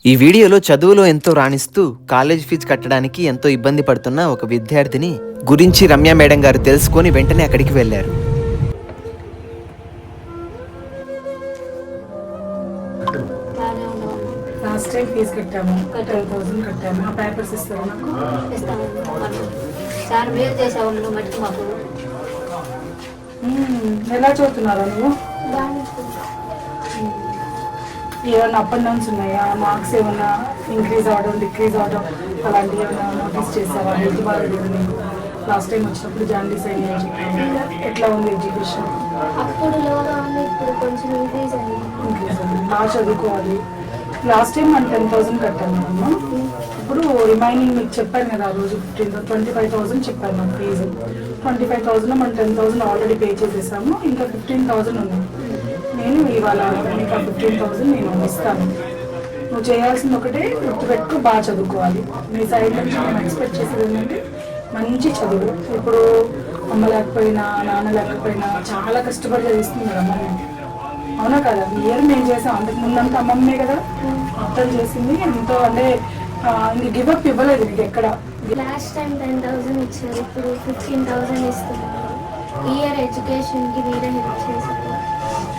ఈ వీడియోలో చదువులో ఎంతో రాణిస్తూ కాలేజ్ ఫీజు కట్టడానికి ఎంతో ఇబ్బంది పడుతున్న ఒక విద్యార్థిని గురించి రమ్య మేడం గారు తెలుసుకొని వెంటనే అక్కడికి వెళ్ళారు. లాస్ట్ టైం ఫీజు కట్టాము 12,000 కట్టాము. ఆ పేపర్స్ ఇస్తారా నాకు? సార్ మీరు చేసేవాళ్ళు మట్టి మాకు ఎలా చదువుతున్నారా నువ్వు? ఏమైనా అప్ అండ్ డౌన్స్ ఉన్నాయా? మార్క్స్ ఏమైనా ఇంక్రీజ్ అవడం డిక్రీజ్ అవడం అలాంటివి ఏమైనా నోటీస్ చేసావా? హెల్త్ బాగాలేదు. లాస్ట్ టైం వచ్చినప్పుడు జాండీస్ అయ్యి అని చెప్పాను. ఎట్లా ఉంది ఎడ్యుకేషన్? అప్పుడు లోగా ఉంది, ఇప్పుడు కొంచెం ఇంక్రీజ్ అయింది. ఇంక్రీజ్ అయింది. బాగా చదువుకోవాలి. లాస్ట్ టైం మనం 10,000 కట్టాను మనం. ఇప్పుడు రిమైనింగ్ మీకు చెప్పాను కదా, ఆ రోజు 25,000 చెప్పాను మన ఫీజు. 25,000 మనం 10,000 ఆల్రెడీ పే చేసేసాము. ఇంకా 15,000 ఉంది. నేను ఇవాళ ఇంకా 15,000 నేను ఇస్తాను. నువ్వు చేయాల్సింది ఒకటే, గుర్తుపెట్టుకు బాగా చదువుకోవాలి. మీ సైడ్ నుంచి నేను ఎక్స్పెక్ట్ చేసేది ఏంటంటే మంచి చదువు. ఇప్పుడు అమ్మ లేకపోయినా నాన్న లేకపోయినా చాలా కష్టపడి చదివిస్తుంది కదా అమ్మని, అవునా కదా? ఇయర్ మేము చేసాం. అందుకు ముందంతా అమ్మమ్మే కదా మొత్తం చేసింది. ఎంతో అంటే ఇంక గివప్ ఇవ్వలేదు నీకు ఎక్కడ. లాస్ట్ టైం 10,000 ఇచ్చారు, ఇప్పుడు 15,000 ఇస్తున్నారు. ఇయర్ ఎడ్యుకేషన్కి మీరే హెల్ప్ చేశారు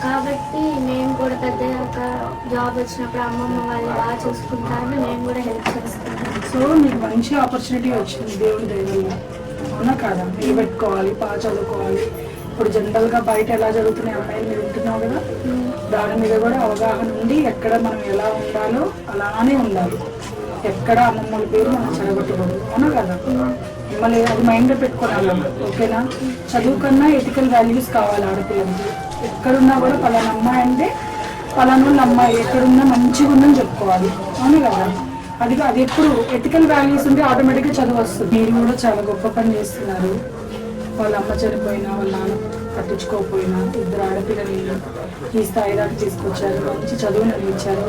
కాబట్టి మేము కూడా పెద్దయ్యాక జాబ్ వచ్చినప్పుడు అమ్మమ్మ వాళ్ళు బాగా చూసుకుంటారని మేము కూడా హెల్ప్ చేస్తాము. సో నీకు మంచి ఆపర్చునిటీ వచ్చింది దేవుడి దయవల్ల, అవునా కాదా? నిలబెట్టుకోవాలి, బాగా చదువుకోవాలి. ఇప్పుడు జనరల్గా బయట ఎలా జరుగుతున్నాయి అమ్మాయిలు మీరు వింటున్నావు కదా, దాని మీద కూడా అవగాహన ఉండి ఎక్కడ మనం ఎలా ఉండాలో అలానే ఉండాలి. ఎక్కడ అమ్మమ్మల పేరు మనం చెడగొట్టకూడదు, అవునా కదా? మిమ్మల్ని అది మైండ్లో పెట్టుకోవాలి, ఓకేనా? చదువు కన్నా ఎథికల్ వాల్యూస్ కావాలి ఆడపిల్లలకి. ఎక్కడున్నా కూడా పలానా అమ్మాయి అంటే పలానా అమ్మాయి ఎక్కడున్నా మంచిగా ఉందని చెప్పుకోవాలి, అవునా కదా? అది ఎప్పుడు ఎథికల్ వాల్యూస్ ఉంటే ఆటోమేటిక్గా చదువు వస్తుంది. మీరు కూడా చాలా గొప్ప పని చేస్తున్నారు. వాళ్ళ అమ్మ చనిపోయినా వాళ్ళ నాన్న పట్టించుకోకపోయినా ఇద్దరు ఆడపిల్లల్ని ఈ స్థాయి దాకా తీసుకొచ్చారు, మంచి చదువుని అందించారు.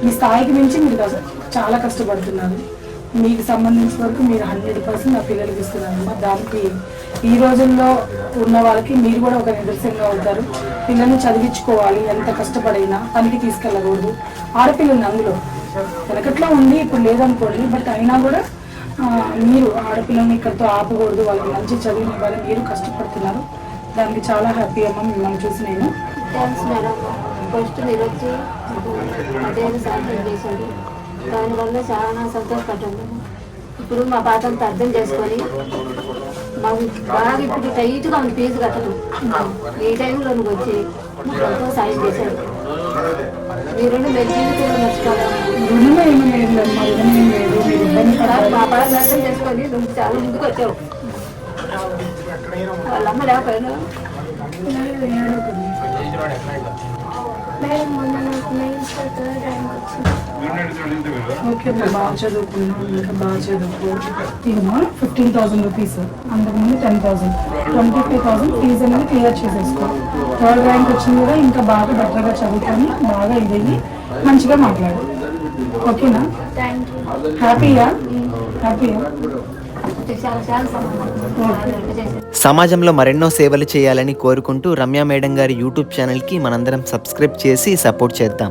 మీ స్థాయికి మించి మీరు చాలా కష్టపడుతున్నారు. మీకు సంబంధించిన వరకు మీరు 100% ఆ పిల్లలకి ఇస్తున్నారమ్మా. దానికి ఈ రోజుల్లో ఉన్న వాళ్ళకి మీరు కూడా ఒక నిదర్శనంగా అవుతారు. పిల్లల్ని చదివించుకోవాలి, ఎంత కష్టపడైనా పనికి తీసుకెళ్ళకూడదు. ఆడపిల్లల్ని అందులో వెనకట్లో ఉంది, ఇప్పుడు లేదనుకోండి, బట్ అయినా కూడా మీరు ఆడపిల్లల్ని ఇక్కడితో ఆపకూడదు. వాళ్ళకి మంచి చదువుని ఇవ్వాలి. మీరు కష్టపడుతున్నారు, దానికి చాలా హ్యాపీ అమ్మ మిమ్మల్ని చూసి నేను. Thanks madam. ఫస్ట్ మీరు వచ్చి అదే సాధ్యం చేశారు, దానివల్ల చాలా సంతోషపడ్డాను. ఇప్పుడు మా పాఠంతో అర్థం చేసుకొని మాకు బాగా ఇప్పుడు టైట్గా ఉంది ఫీజు కట్టడం. ఈ టైంలో నువ్వు వచ్చి ఎంతో సాయం చేశారు. మీరు మీరు జీవితంలో మా పాఠం అర్థం చేసుకొని నువ్వు చాలా ముందుకు వచ్చావు. వాళ్ళమ్మ లేకపోయినా ఓకే, బాగా చదువుకున్నాను, ఇంకా బాగా చదువుకో. ఇకమ్మా 15,000 రూపీస్, అంతకుముందు 10,000, 25,000 ఫీజు అనేది క్లియర్ చేసేసుకో. 3rd ర్యాంక్ వచ్చింది కదా, ఇంకా బాగా బెటర్గా చదువుకొని బాగా ఇదయ్యి మంచిగా మాట్లాడు, ఓకేనా? హ్యాపీయా? సమాజంలో మరెన్నో సేవలు చేయాలని కోరుకుంటూ రమ్య మేడం గారి యూట్యూబ్ ఛానల్కి మనందరం సబ్స్క్రైబ్ చేసి సపోర్ట్ చేద్దాం.